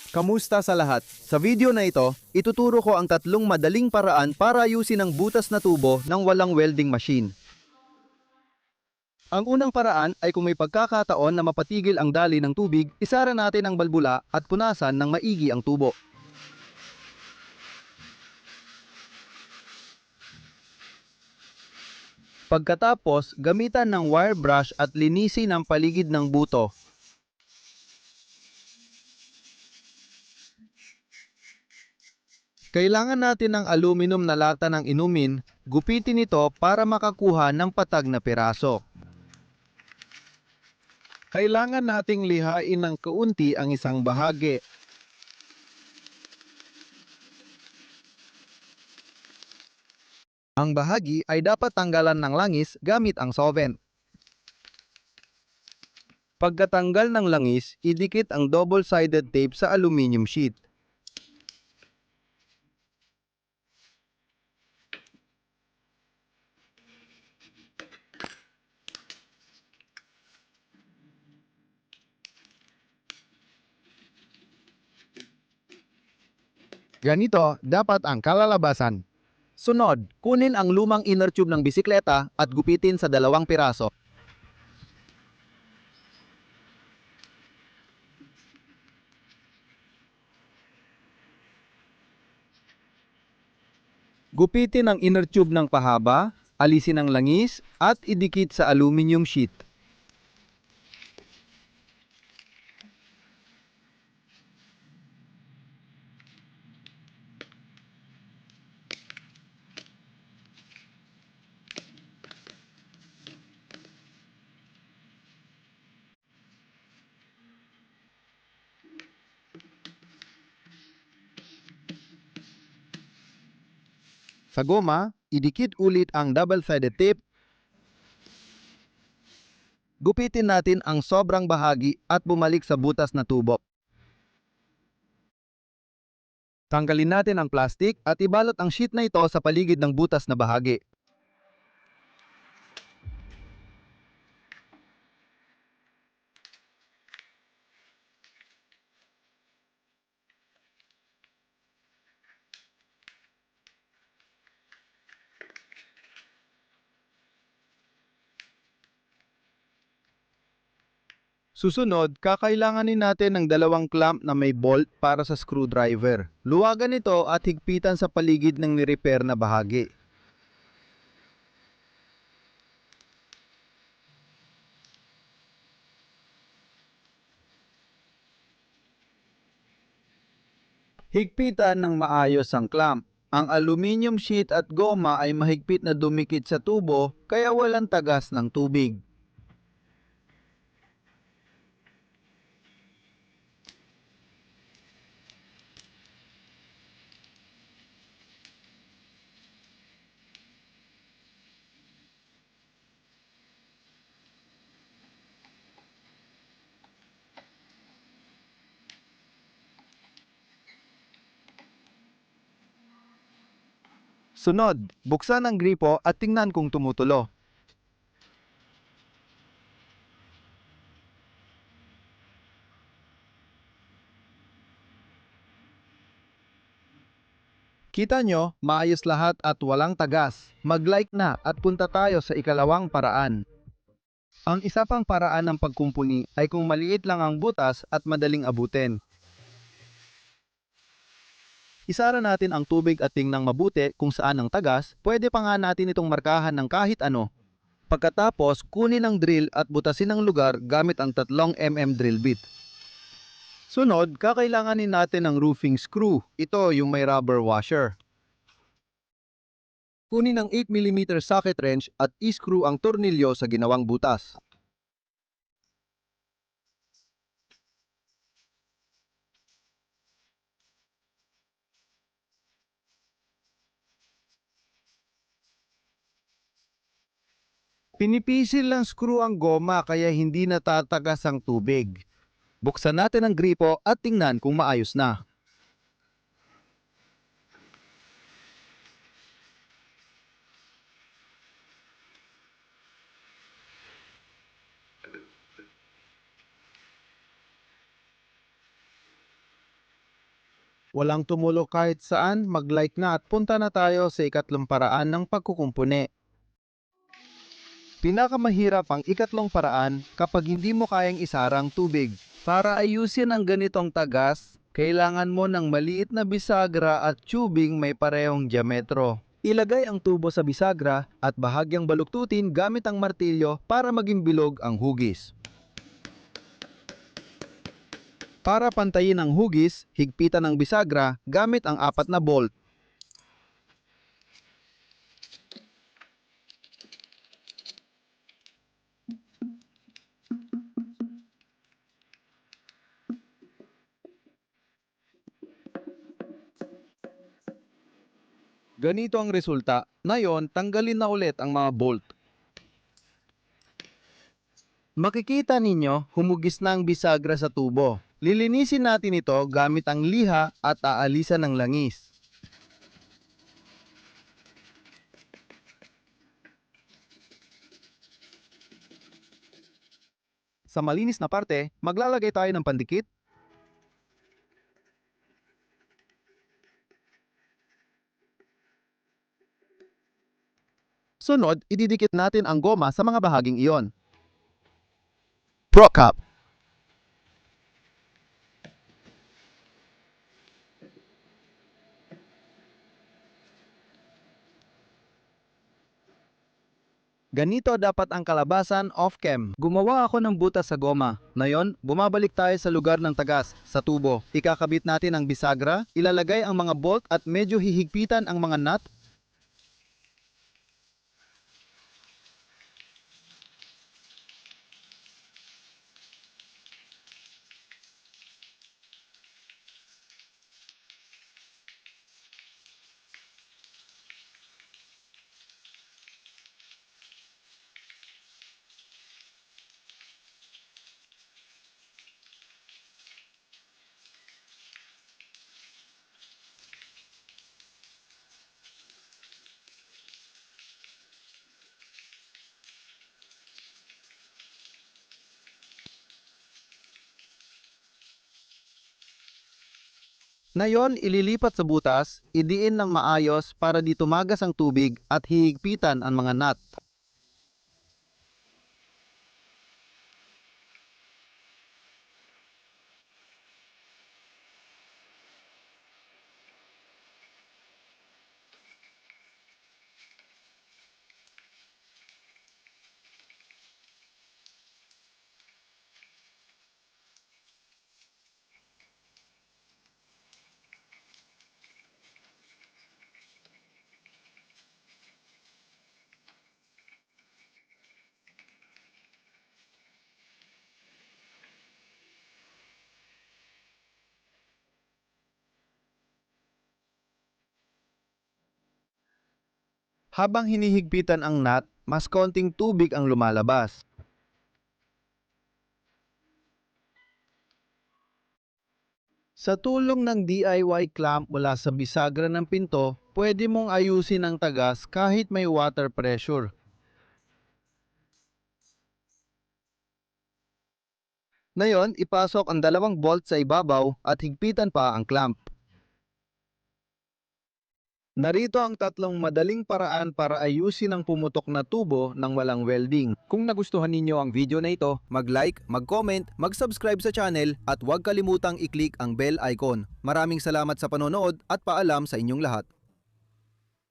Kamusta sa lahat? Sa video na ito, ituturo ko ang tatlong madaling paraan para ayusin ang butas na tubo ng walang welding machine. Ang unang paraan ay kung may pagkakataon na mapatigil ang daloy ng tubig, isara natin ang balbula at punasan ng maigi ang tubo. Pagkatapos, gamitan ng wire brush at linisin ang paligid ng buto. Kailangan natin ng aluminum na lata ng inumin, gupitin ito para makakuha ng patag na piraso. Kailangan nating lihain ng kaunti ang isang bahagi. Ang bahagi ay dapat tanggalan ng langis gamit ang solvent. Pagkatanggal ng langis, idikit ang double-sided tape sa aluminum sheet. Ganito dapat ang kalalabasan. Sunod, kunin ang lumang inner tube ng bisikleta at gupitin sa 2 piraso. Gupitin ang inner tube ng pahaba, alisin ang langis, at idikit sa aluminum sheet. Sa goma, idikit ulit ang double-sided tape. Gupitin natin ang sobrang bahagi at bumalik sa butas na tubo. Tanggalin natin ang plastic at ibalot ang sheet na ito sa paligid ng butas na bahagi. Susunod, kakailanganin natin ng 2 clamp na may bolt para sa screwdriver. Luwagan ito at higpitan sa paligid ng ni-repair na bahagi. Higpitan ng maayos ang clamp. Ang aluminum sheet at goma ay mahigpit na dumikit sa tubo kaya walang tagas ng tubig. Sunod, buksan ang gripo at tingnan kung tumutulo. Kita nyo, maayos lahat at walang tagas. Mag-like na at punta tayo sa ikalawang paraan. Ang isa pang paraan ng pagkumpuni ay kung maliit lang ang butas at madaling abutin. Isara natin ang tubig at tingnan mabuti kung saan ang tagas, pwede pa nga natin itong markahan ng kahit ano. Pagkatapos, kunin ang drill at butasin ang lugar gamit ang 3 mm drill bit. Sunod, kakailanganin natin ng roofing screw. Ito yung may rubber washer. Kunin ang 8 mm socket wrench at i-screw ang tornilyo sa ginawang butas. Pinipisil lang screw ang goma kaya hindi natatagas ang tubig. Buksan natin ang gripo at tingnan kung maayos na. Walang tumulo kahit saan, mag-like na at punta na tayo sa ikatlong paraan ng pagkukumpuni. Pinakamahirap ang ikatlong paraan kapag hindi mo kayang isarang tubig. Para ayusin ang ganitong tagas, kailangan mo ng maliit na bisagra at tubing may parehong diametro. Ilagay ang tubo sa bisagra at bahagyang baluktutin gamit ang martilyo para maging bilog ang hugis. Para pantayin ang hugis, higpitan ang bisagra gamit ang 4 na bolt. Ganito ang resulta. Ngayon, tanggalin na ulit ang mga bolt. Makikita ninyo, humugis na ang bisagra sa tubo. Lilinisin natin ito gamit ang liha at aalisan ng langis. Sa malinis na parte, maglalagay tayo ng pandikit. Sunod, ididikit natin ang goma sa mga bahaging iyon. Pro Cap. Ganito dapat ang kalabasan off-cam. Gumawa ako ng butas sa goma. Ngayon, bumabalik tayo sa lugar ng tagas, sa tubo. Ikakabit natin ang bisagra, ilalagay ang mga bolt at medyo hihigpitan ang mga nut. Ngayon, ililipat sa butas, idiin ng maayos para di tumagas ang tubig at hihigpitan ang mga nut. Habang hinihigpitan ang nut, mas konting tubig ang lumalabas. Sa tulong ng DIY clamp mula sa bisagra ng pinto, pwede mong ayusin ang tagas kahit may water pressure. Ngayon, ipasok ang 2 bolt sa ibabaw at higpitan pa ang clamp. Narito ang 3 madaling paraan para ayusin ang pumutok na tubo ng walang welding. Kung nagustuhan ninyo ang video na ito, mag-like, mag-comment, mag-subscribe sa channel at huwag kalimutang i-click ang bell icon. Maraming salamat sa panonood at paalam sa inyong lahat.